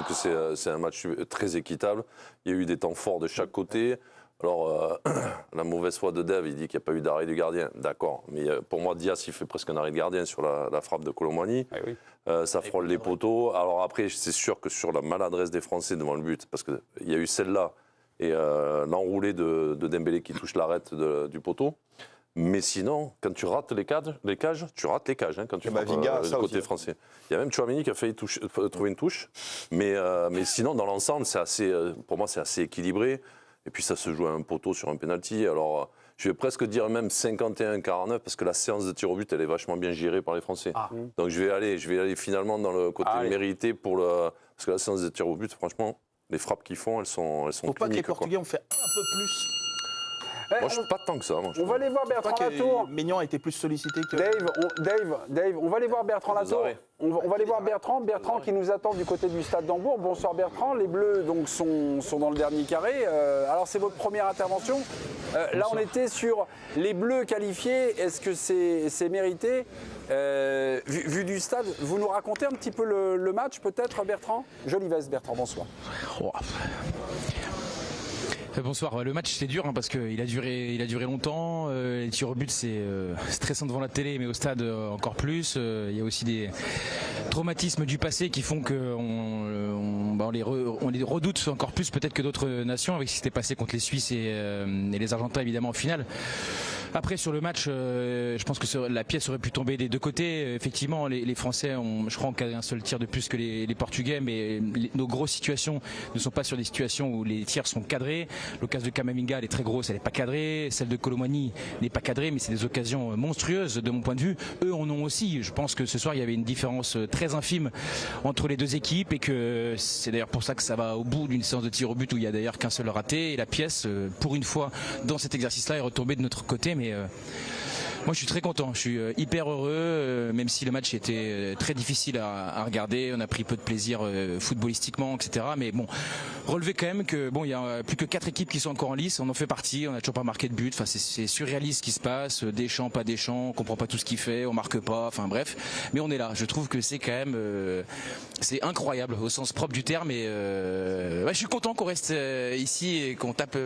trouve que c'est un match très équitable. Il y a eu des temps forts de chaque côté. Alors, la mauvaise foi de Dave, il dit qu'il n'y a pas eu d'arrêt du gardien. D'accord. Mais pour moi, Dias, il fait presque un arrêt de gardien sur la frappe de Kolo Muani. Ah oui. Ça frôle les poteaux. Alors après, c'est sûr que sur la maladresse des Français devant le but, parce qu'il y a eu celle-là et l'enroulé de Dembélé qui touche l'arête du poteau. Mais sinon, quand tu rates les cages, tu rates les cages quand tu frappes du côté français. Il y a même Tchouaméni qui a failli trouver une touche. Mais sinon, dans l'ensemble, pour moi, c'est assez équilibré. Et puis ça se joue à un poteau sur un penalty. Alors, je vais presque dire même 51-49 parce que la séance de tir au but, elle est vachement bien gérée par les Français. Ah. Donc je vais aller finalement dans le côté mérité parce que la séance de tir au but, franchement, les frappes qu'ils font, elles sont Faut pas que les Portugais ont fait un peu plus. Moi, je ne pas tant que ça. On va aller voir Bertrand Latour. Maignan a été plus sollicité que... Dave, on va aller voir Bertrand Latour. On va aller voir Bertrand qui nous attend du côté du stade d'Hambourg. Bonsoir Bertrand, les Bleus donc, sont dans le dernier carré. Alors c'est votre première intervention. Là on était sur les Bleus qualifiés. Est-ce que c'est mérité vu du stade? Vous nous racontez un petit peu le match peut-être Bertrand? Jolie veste Bertrand, bonsoir. Bonsoir, le match c'est dur parce qu'il a duré longtemps, les tirs au but c'est stressant devant la télé mais au stade encore plus, il y a aussi des traumatismes du passé qui font qu'on les redoute encore plus peut-être que d'autres nations avec ce qui s'était passé contre les Suisses et les Argentins évidemment en finale. Après sur le match, je pense que la pièce aurait pu tomber des deux côtés. Effectivement, les Français ont, je crois, encadré un seul tir de plus que les Portugais, mais nos grosses situations ne sont pas sur des situations où les tirs sont cadrés. L'occasion de Kamavinga, elle est très grosse, elle n'est pas cadrée. Celle de Kolo Muani n'est pas cadrée, mais c'est des occasions monstrueuses de mon point de vue. Eux en ont aussi. Je pense que ce soir, il y avait une différence très infime entre les deux équipes et que c'est d'ailleurs pour ça que ça va au bout d'une séance de tir au but où il y a d'ailleurs qu'un seul raté. Et la pièce, pour une fois, dans cet exercice-là, est retombée de notre côté. Mais moi je suis très content, je suis hyper heureux, même si le match était très difficile à regarder, on a pris peu de plaisir footballistiquement, etc. Mais bon, relever quand même que bon, il y a plus que 4 équipes qui sont encore en lice, on en fait partie, on n'a toujours pas marqué de but, enfin c'est surréaliste ce qui se passe, Deschamps, pas Deschamps, on comprend pas tout ce qu'il fait, on marque pas, enfin bref, mais on est là. Je trouve que c'est quand même c'est incroyable au sens propre du terme et ouais, je suis content qu'on reste ici et qu'on tape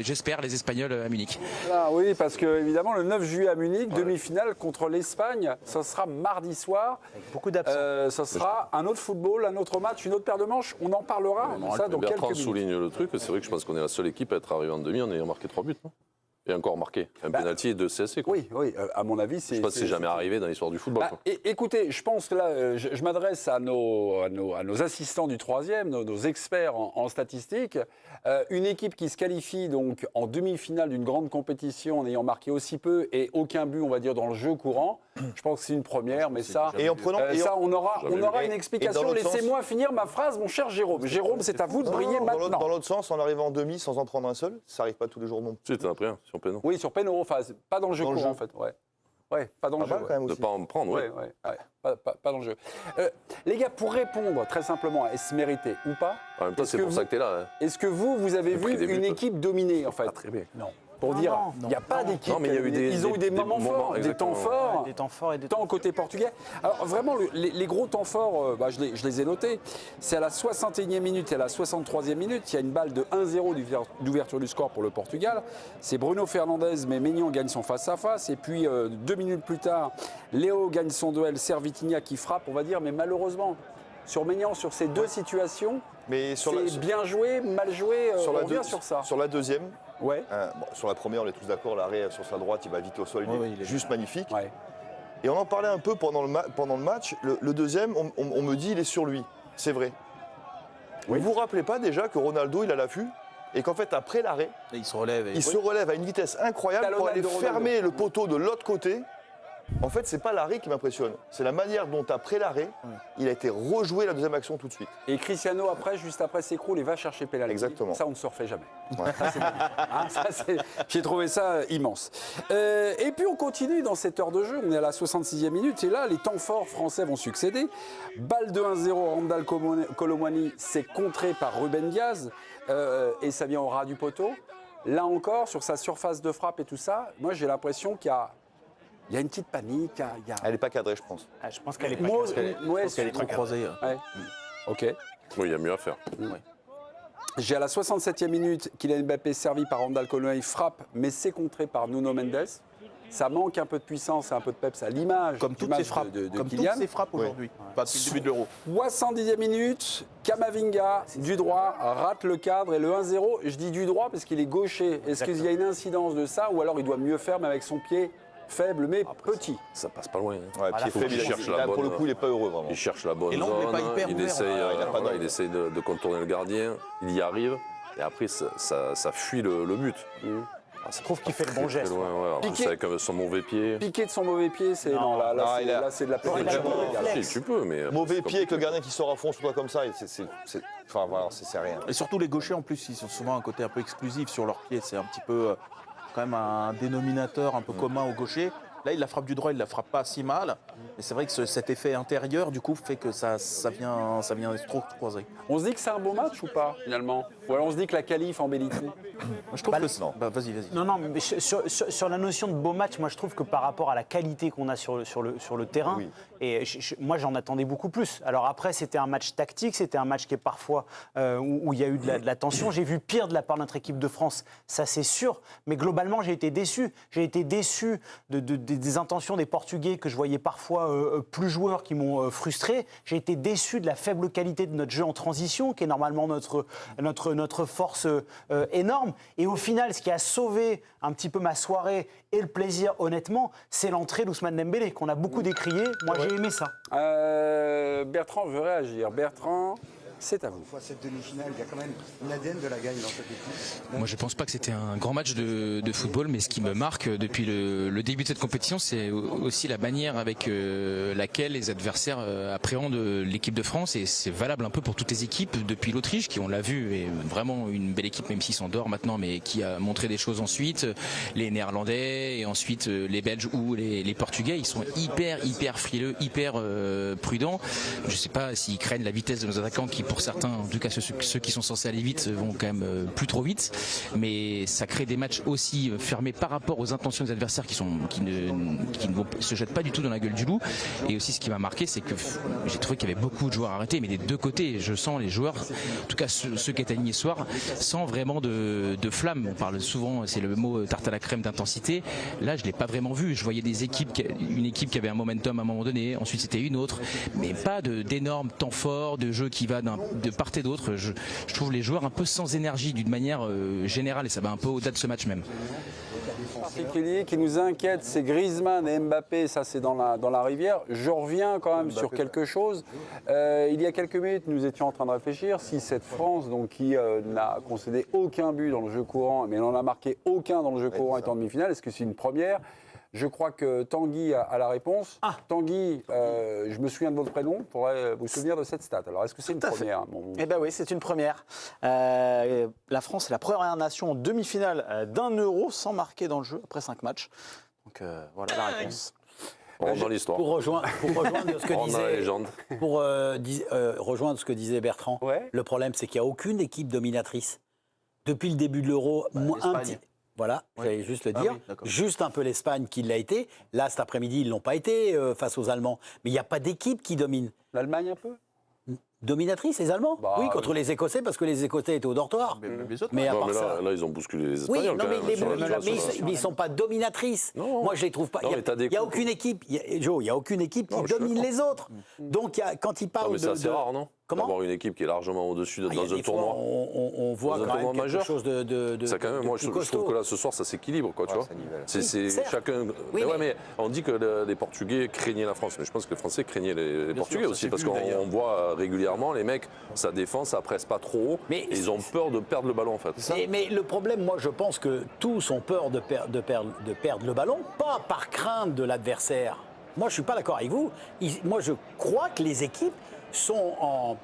j'espère les Espagnols à Munich. Ah oui, parce que évidemment le 9 juillet à Munich, demi-finale contre l'Espagne, ça sera mardi soir. Avec beaucoup d'absents. Ça sera un autre football, un autre match, une autre paire de manches. On en parlera. Ça dans quelques minutes. Souligne le truc. C'est vrai que je pense qu'on est la seule équipe à être arrivée en demi en ayant marqué 3 buts. Non et encore marqué un penalty et 2 CSC. Quoi. Oui, à mon avis, c'est. Je pense que c'est jamais arrivé dans l'histoire du football. Écoutez, je pense que là, je m'adresse à nos assistants du 3e, nos experts en statistiques. Une équipe qui se qualifie donc en demi-finale d'une grande compétition en ayant marqué aussi peu et aucun but, on va dire, dans le jeu courant. Je pense que c'est une première, mais ça, on aura une explication. Laissez-moi finir ma phrase, mon cher Jérôme. Jérôme, c'est à vous de briller maintenant. Dans l'autre sens, en arrivant en demi sans en prendre un seul, ça n'arrive pas tous les jours non plus. C'était après, sur péno. Oui, sur péno, enfin, pas dans le jeu courant en fait. Ouais, pas dans le jeu. Quand même de ne pas en prendre, ouais. Pas dans le jeu. Les gars, pour répondre très simplement, est-ce mérité ou pas? En même temps, c'est pour ça que tu es là. Hein. Est-ce que vous avez vu une équipe dominée en fait? Très bien. Non. Pour dire, il n'y a pas d'équipe. Non, mais il y a eu ils ont eu des moments forts, des temps forts. Des temps forts et des temps tant côté portugais. Alors vraiment, les gros temps forts, je les ai notés. C'est à la 61e minute et à la 63e minute. Il y a une balle de 1-0 d'ouverture du score pour le Portugal. C'est Bruno Fernandes, mais Maignan gagne son face-à-face. Et puis 2 minutes plus tard, Léo gagne son duel. Servitinha qui frappe, on va dire, mais malheureusement, sur Maignan, sur ces deux situations, c'est bien joué, mal joué, on revient sur ça. Sur la deuxième, ouais. Sur la première, on est tous d'accord, l'arrêt sur sa droite, il va vite au sol, il est juste magnifique. Ouais. Et on en parlait un peu pendant le match. Le deuxième, on me dit il est sur lui. C'est vrai. Oui. Vous vous rappelez pas déjà que Ronaldo, il a l'affût et qu'en fait, après l'arrêt, il se relève. Il se relève à une vitesse incroyable pour aller fermer le poteau de l'autre côté. En fait, c'est pas l'arrêt qui m'impressionne. C'est la manière dont, après l'arrêt, il a été rejoué la deuxième action tout de suite. Et Cristiano, juste après, s'écroule et va chercher pénalty. Exactement. Ça, on ne se refait jamais. Ouais. J'ai trouvé ça immense. Et puis, on continue dans cette heure de jeu. On est à la 66e minute. Et là, les temps forts français vont succéder. Balle de 1-0, Randal Kolo Muani, c'est contré par Ruben Diaz. Et ça vient au ras du poteau. Là encore, sur sa surface de frappe et tout ça, moi, j'ai l'impression qu'il y a une petite panique. Elle n'est pas cadrée, je pense. Je pense qu'elle est pas cadrée. Elle est trop croisée. Ouais. Ok. Oui, il y a mieux à faire. J'ai à la 67e minute Kylian Mbappé servi par Randal Colomwani, frappe, mais c'est contré par Nuno Mendes. Ça manque un peu de puissance et un peu de peps à l'image Comme du toutes match ses frappes, de comme Kylian. toutes ses frappes aujourd'hui. Pas depuis le début de l'Euro. 70e minute, Kamavinga du droit rate le cadre et le 1-0. Je dis du droit parce qu'il est gaucher. Est-ce qu'il y a une incidence de ça ou alors il doit mieux faire mais avec son pied faible mais petit? Ça passe pas loin. Hein. Ouais, pied faible, il cherche la là, pour bonne- le coup, il n'est pas heureux vraiment. Il cherche la bonne Et l'angle n'est zone, pas hyper il ouvert, essaye, hein. Il a pas d'angle. il essaye de contourner le gardien, il y arrive, et après ça fuit le but. Je trouve qu'il fait le bon geste. Loin, ouais. En plus, Piqué. avec son mauvais pied. Piqué de son mauvais pied, c'est Non. là, Non, il a- là, c'est de la il a perfection. le bon réflexe. Si, tu peux, mais Mauvais c'est pied avec le gardien qui sort à fond sur toi comme ça, enfin voilà, c'est rien. Et surtout les gauchers en plus, ils ont souvent un côté un peu exclusif sur leurs pieds. C'est un petit peu quand même un dénominateur un peu commun aux gauchers. Là, il la frappe du droit, il la frappe pas si mal. Mais c'est vrai que cet effet intérieur, du coup, fait que ça vient trop croiser. On se dit que c'est un beau match ou pas finalement? Ou alors on se dit que la qualif embellit tout? Moi, je trouve que non. Bah, vas-y. Non, non, mais sur la notion de beau match, moi je trouve que par rapport à la qualité qu'on a sur le terrain, Oui. et moi j'en attendais beaucoup plus. Alors après, c'était un match tactique, c'était un match qui est parfois où il y a eu de la tension. J'ai vu pire de la part de notre équipe de France, ça c'est sûr. Mais globalement, j'ai été déçu. J'ai été déçu des intentions des Portugais que je voyais parfois plus joueurs qui m'ont frustré. J'ai été déçu de la faible qualité de notre jeu en transition, qui est normalement notre force énorme. Et au final, ce qui a sauvé un petit peu ma soirée et le plaisir, honnêtement, c'est l'entrée d'Ousmane Dembélé, qu'on a beaucoup décrié. Moi, j'ai aimé ça. Bertrand veut réagir. Bertrand, c'est à vous. Cette demi-finale, il y a quand même une ADN de la gagne dans cette équipe. Moi, je pense pas que c'était un grand match de football, mais ce qui me marque depuis le début de cette compétition, c'est aussi la manière avec laquelle les adversaires appréhendent l'équipe de France, et c'est valable un peu pour toutes les équipes depuis l'Autriche, qui on l'a vu est vraiment une belle équipe, même s'ils s'endort maintenant, mais qui a montré des choses ensuite. Les Néerlandais et ensuite les Belges ou les Portugais, ils sont hyper frileux, hyper prudents. Je sais pas s'ils craignent la vitesse de nos attaquants, qui pour certains, en tout cas ceux qui sont censés aller vite, vont quand même plus trop vite, mais ça crée des matchs aussi fermés par rapport aux intentions des adversaires qui ne se jettent pas du tout dans la gueule du loup. Et aussi ce qui m'a marqué, c'est que j'ai trouvé qu'il y avait beaucoup de joueurs arrêtés, mais des deux côtés. Je sens les joueurs, en tout cas ceux qui étaient alignés ce soir, sans vraiment de flamme. On parle souvent, c'est le mot tarte à la crème d'intensité. Là, je l'ai pas vraiment vu. Je voyais une équipe qui avait un momentum à un moment donné, ensuite c'était une autre, mais pas d'énormes temps forts, de jeu qui va de part et d'autre. Je trouve les joueurs un peu sans énergie d'une manière générale, et ça va un peu au-delà de ce match même. Particulier qui nous inquiète, c'est Griezmann et Mbappé, ça c'est dans la rivière. Je reviens quand même sur quelque chose. Il y a quelques minutes, nous étions en train de réfléchir si cette France, donc, qui n'a concédé aucun but dans le jeu courant, mais n'en a marqué aucun dans le jeu courant, est en demi-finale, est-ce que c'est une première? Je crois que Tanguy a la réponse. Tanguy, je me souviens de votre prénom, pourrait vous souvenir de cette stat. Alors, est-ce que c'est une première? Eh bien oui, c'est une première. La France est la première nation en demi-finale d'un Euro sans marquer dans le jeu après 5 matchs. Donc voilà la réponse. On rentre dans l'histoire. Pour rejoindre ce que On rentre dans la disait, légende. rejoindre ce que disait Bertrand, Ouais. le problème c'est qu'il n'y a aucune équipe dominatrice. Depuis le début de l'Euro, l'Espagne. Voilà, j'allais juste le dire. oui, d'accord. Juste un peu l'Espagne qui l'a été. Là, cet après-midi, ils ne l'ont pas été face aux Allemands. Mais il n'y a pas d'équipe qui domine. L'Allemagne un peu? Dominatrice, les Allemands? Bah, oui, contre les Écossais, parce que les Écossais étaient au dortoir. Les autres, Mais à Non, part mais ça... là, ils ont bousculé les Oui, Espagnols non, quand mais, même. sur la mais situation. ils ne sont pas dominatrices. Non. Moi, je les trouve pas. Non, Il mais t'as des n'y a coups. aucune équipe, Joe, il n'y a aucune équipe qui Non, je suis domine d'accord. les autres. Donc, quand il Non, parle mais c'est assez rare, non? Comment D'avoir une équipe qui est largement au-dessus Ah, il y a dans un des fois, tournoi. on voit Dans un quand tournoi même quelque majeur. chose de Ça, quand même, de moi, plus je trouve costaud. que là, ce soir, ça s'équilibre, quoi, tu vois. ça nivelle. C'est certes. chacun. Oui, mais ouais, mais- mais on dit que les Portugais craignaient la France, mais je pense que les Français craignaient les Portugais sûr, ça aussi, s'est parce vu, qu'on d'ailleurs. voit régulièrement les mecs, ça défend, ça presse pas trop haut, Mais et ils ont peur de perdre le ballon, en fait. Mais le problème, moi, je pense que tous ont peur de perdre le ballon, pas par crainte de l'adversaire. Moi, je suis pas d'accord avec vous. Moi, je crois que les équipes sont en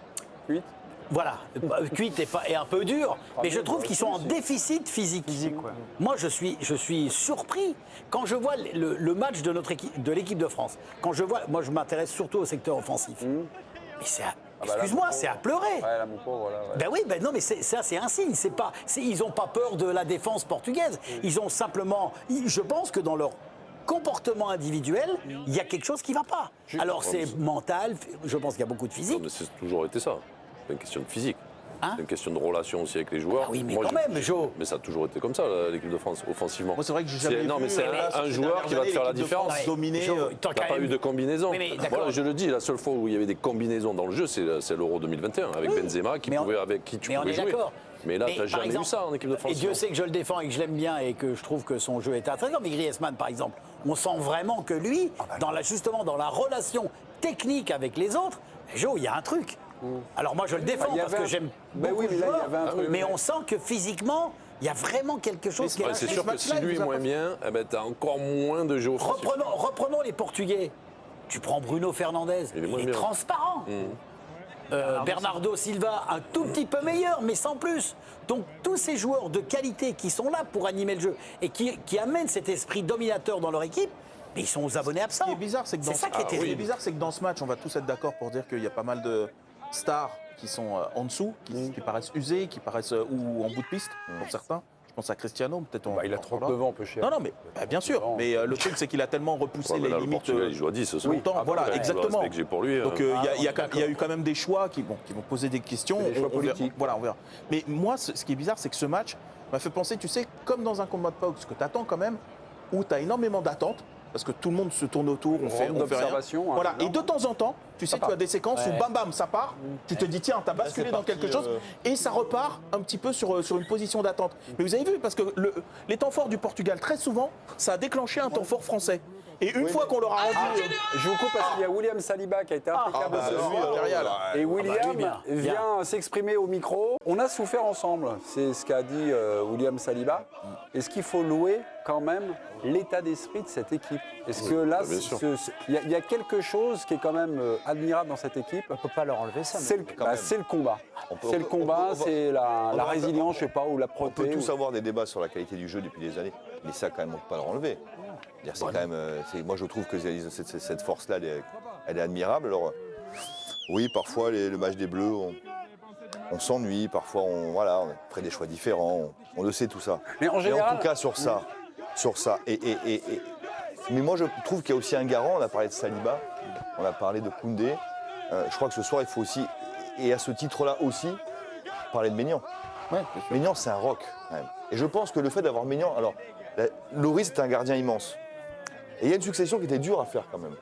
Cuite. Voilà, cuite et un peu dur, mais je trouve qu'ils sont en déficit physique. Moi, je suis surpris quand je vois le match de l'équipe de France. Quand je vois, moi, je m'intéresse surtout au secteur offensif. Mais c'est, excuse-moi, c'est à pleurer. Ouais, là, mon pauvre, là. Ouais. Ben oui, ben non, mais ça c'est un signe. Ils n'ont pas peur de la défense portugaise. Ils ont simplement, je pense que dans leur comportement individuel, il y a quelque chose qui ne va pas. Alors c'est mental, je pense qu'il y a beaucoup de physique. Non, mais c'est toujours été ça. C'est une question de physique. Hein? C'est une question de relation aussi avec les joueurs. Ah oui, mais quand même, Joe. Mais ça a toujours été comme ça, l'équipe de France, offensivement. Moi, c'est vrai que j'ai jamais Non, vu, mais c'est un joueur qui va te faire la différence. Dominer. T'as pas eu de combinaison. Mais Voilà, je le dis, la seule fois où il y avait des combinaisons dans le jeu, c'est l'Euro 2021, avec Benzema, avec qui tu pouvais jouer. Mais là, tu n'as jamais eu ça en équipe de France. Et Dieu sait que je le défends et que je l'aime bien et que je trouve que son jeu est intéressant. Mais Griezmann, par exemple, on sent vraiment que lui, justement dans la relation technique avec les autres, Joe, il y a un truc. Alors moi, je le défends parce que j'aime beaucoup le joueur, mais on sent que physiquement, il y a vraiment quelque chose qui est... C'est sûr que si lui est moins bien, tu as encore moins de jeux offensifs. Reprenons les Portugais. Tu prends Bruno Fernandes, il est transparent. Bernardo Silva, un tout petit peu meilleur, mais sans plus. Donc tous ces joueurs de qualité qui sont là pour animer le jeu et qui amènent cet esprit dominateur dans leur équipe, mais ils sont aux abonnés absents. Ce qui est bizarre, c'est que ça qui est terrible. Ce qui est bizarre, c'est que dans ce match, on va tous être d'accord pour dire qu'il y a pas mal de stars qui sont en dessous, qui paraissent usés, qui paraissent ou en bout de piste pour certains. Je pense à Cristiano, peut-être. Il a 39 ans, un peu cher. Non, mais bien sûr. Mais le truc, c'est qu'il a tellement repoussé les limites. Il joue à 10 ce soir. Voilà, exactement. Le respect que j'ai pour lui. Donc il y a eu quand même des choix qui vont poser des questions. Des choix politiques. Voilà, on verra. Mais moi, ce qui est bizarre, c'est que ce match m'a fait penser, tu sais, comme dans un combat de boxe que tu attends quand même, où tu as énormément d'attentes. Parce que tout le monde se tourne autour, on fait rien. Voilà. Et de temps en temps, tu sais, tu as des séquences où bam bam, ça part. Tu te dis tiens, t'as basculé dans quelque chose et ça repart un petit peu sur une position d'attente. Mais vous avez vu, parce que les temps forts du Portugal, très souvent, ça a déclenché un temps fort français. Et une fois qu'on leur a rendu... Je vous coupe parce qu'il y a William Saliba qui a été impeccable ce soir. Et William vient s'exprimer au micro. On a souffert ensemble, c'est ce qu'a dit William Saliba. Est-ce qu'il faut louer quand même l'état d'esprit de cette équipe? Est-ce que là, il y a quelque chose qui est quand même admirable dans cette équipe? On ne peut pas leur enlever ça. C'est le combat. C'est le combat, c'est la résilience, je sais pas, ou la proté. On peut tous avoir des débats sur la qualité du jeu depuis des années, mais ça, quand même, on ne peut pas leur enlever. C'est quand même, moi, je trouve que cette force-là, elle est admirable. Alors, oui, parfois, le match des Bleus, on s'ennuie, parfois, on ferait des choix différents, on le sait tout ça. Mais en général, en tout cas, sur ça. Mais moi, je trouve qu'il y a aussi un garant. On a parlé de Saliba, on a parlé de Koundé. Je crois que ce soir, il faut aussi, et à ce titre-là aussi, parler de Maignan. Ouais, Maignan, c'est un rock, quand même. Et je pense que le fait d'avoir Maignan... Alors, Lloris, c'était un gardien immense. Et il y a une succession qui était dure à faire, quand même.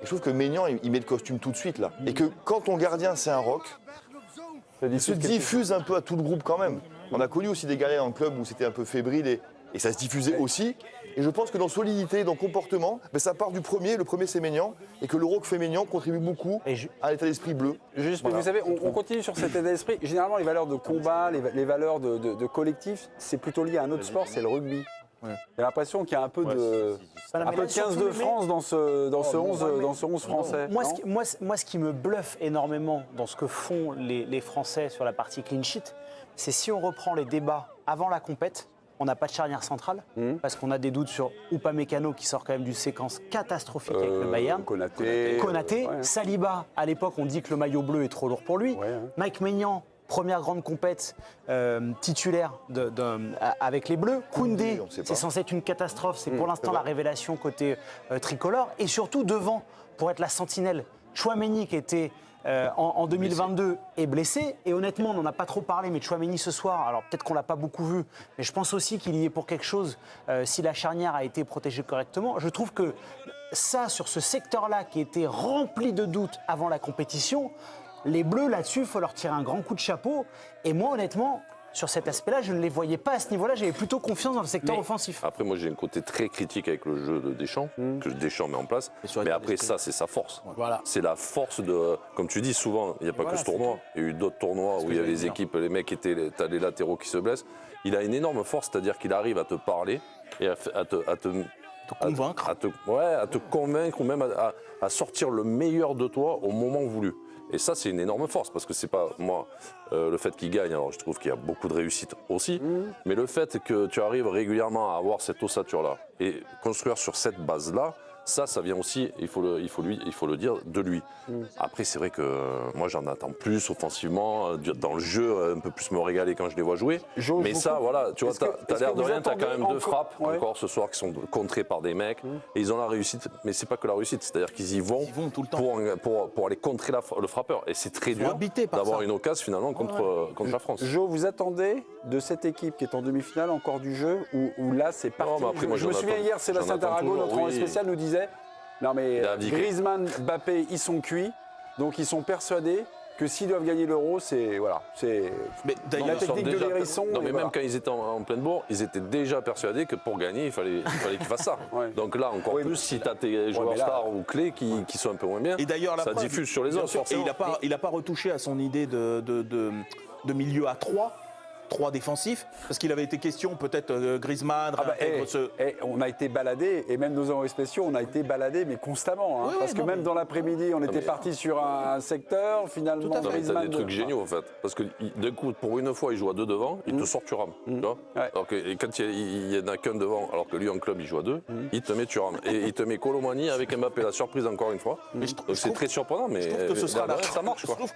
Et je trouve que Maignan, il met le costume tout de suite, là. Et que quand ton gardien, c'est un rock, il se diffuse un peu à tout le groupe, quand même. On a connu aussi des galères en club où c'était un peu fébrile et ça se diffusait aussi. Et je pense que dans solidité, dans comportement, ça part du premier. Le premier, c'est Maignan. Et que l'euro que fait Maignan contribue beaucoup à l'état d'esprit bleu. Juste, voilà. Vous savez, on continue sur cet état d'esprit. Généralement, les valeurs de combat, les valeurs de collectif, c'est plutôt lié à un autre sport, c'est le rugby. Ouais. J'ai l'impression qu'il y a un peu de 15 de France dans ce 11 français. Moi, ce qui me bluffe énormément dans ce que font les Français sur la partie clean sheet, c'est si on reprend les débats avant la compète, on n'a pas de charnière centrale, parce qu'on a des doutes sur Upamecano qui sort quand même d'une séquence catastrophique avec le Bayern. Konaté. Ouais. Saliba, à l'époque, on dit que le maillot bleu est trop lourd pour lui. Ouais. Mike Maignan, première grande compète titulaire avec les Bleus. Koundé, c'est censé être une catastrophe. C'est pour l'instant la révélation côté tricolore. Et surtout devant, pour être la sentinelle, Tchouaméni qui était en 2022 est blessé. Et honnêtement, on n'en a pas trop parlé, mais Tchouaméni ce soir, alors peut-être qu'on ne l'a pas beaucoup vu, mais je pense aussi qu'il y est pour quelque chose si la charnière a été protégée correctement. Je trouve que ça, sur ce secteur-là qui était rempli de doutes avant la compétition, les Bleus, là-dessus, il faut leur tirer un grand coup de chapeau. Et moi, honnêtement, sur cet aspect-là, je ne les voyais pas à ce niveau-là. J'avais plutôt confiance dans le secteur offensif. Après, moi, j'ai un côté très critique avec le jeu de Deschamps, que Deschamps met en place. Mais après, ça, c'est sa force. Voilà. C'est la force de... Comme tu dis, souvent, il n'y a pas que ce tournoi. Il y a eu d'autres tournois où il y a les équipes, les mecs, t'as les latéraux qui se blessent. Il a une énorme force, c'est-à-dire qu'il arrive à te parler et à te convaincre. À te convaincre ou même à sortir le meilleur de toi au moment voulu. Et ça, c'est une énorme force, parce que c'est pas, moi, le fait qu'il gagne, alors je trouve qu'il y a beaucoup de réussite aussi, mais le fait que tu arrives régulièrement à avoir cette ossature-là et construire sur cette base-là, Ça vient aussi, il faut le dire, de lui. Après, c'est vrai que moi, j'en attends plus offensivement, dans le jeu, un peu plus me régaler quand je les vois jouer. Mais ça, voilà, tu vois, t'as l'air de rien, t'as quand même 2 frappes encore ce soir qui sont contrées par des mecs. Et ils ont la réussite, mais c'est pas que la réussite, c'est-à-dire qu'ils y vont, tout le temps. pour aller contrer le frappeur. Et c'est très dur habités par d'avoir ça. une occasion finalement contre la France. Jo, vous attendez de cette équipe qui est en demi-finale encore du jeu ou là c'est parti? mais après, moi, je me j'en souviens attends- hier, Sébastien j'en attends Tarago, toujours, notre envoyé oui. spécial, nous disait non mais Il a abdiqué. Griezmann, Mbappé, ils sont cuits, donc ils sont persuadés que s'ils doivent gagner l'Euro, c'est voilà, c'est Mais la d'ailleurs, technique de l'hérisson. Non, mais et même voilà. quand ils étaient en pleine bourre, ils étaient déjà persuadés que pour gagner, il fallait qu'ils fassent ça. Ouais. Donc là, encore Oui, plus, si tu as tes joueurs mais là- stars ou clés qui sont un peu moins bien, Et d'ailleurs, la ça preuve, diffuse sur les bien autres, sûr, et forcément. il n'a pas retouché à son idée de milieu à 3 défensifs, parce qu'il avait été question peut-être Griezmann, réintègre ce... On a été baladés, et même nos envoyés spéciaux, on a été baladés, mais constamment. Hein, Oui, parce oui, que non, même mais- dans l'après-midi, on était mais- parti sur un secteur, finalement, Tout à fait. Non, mais t'as Griezmann... des trucs géniaux en fait. Parce que d'un coup, pour une fois, il joue à 2 devant, il te sort, tu rames. Tu vois Ouais. alors que, et quand il n'y en a qu'un devant, alors que lui en club, il joue à 2, il te met, tu rames. Et il te met Colomani avec Mbappé, la surprise encore une fois. Donc c'est très surprenant, mais Je trouve que ce sera ça marche quoi. Je trouve que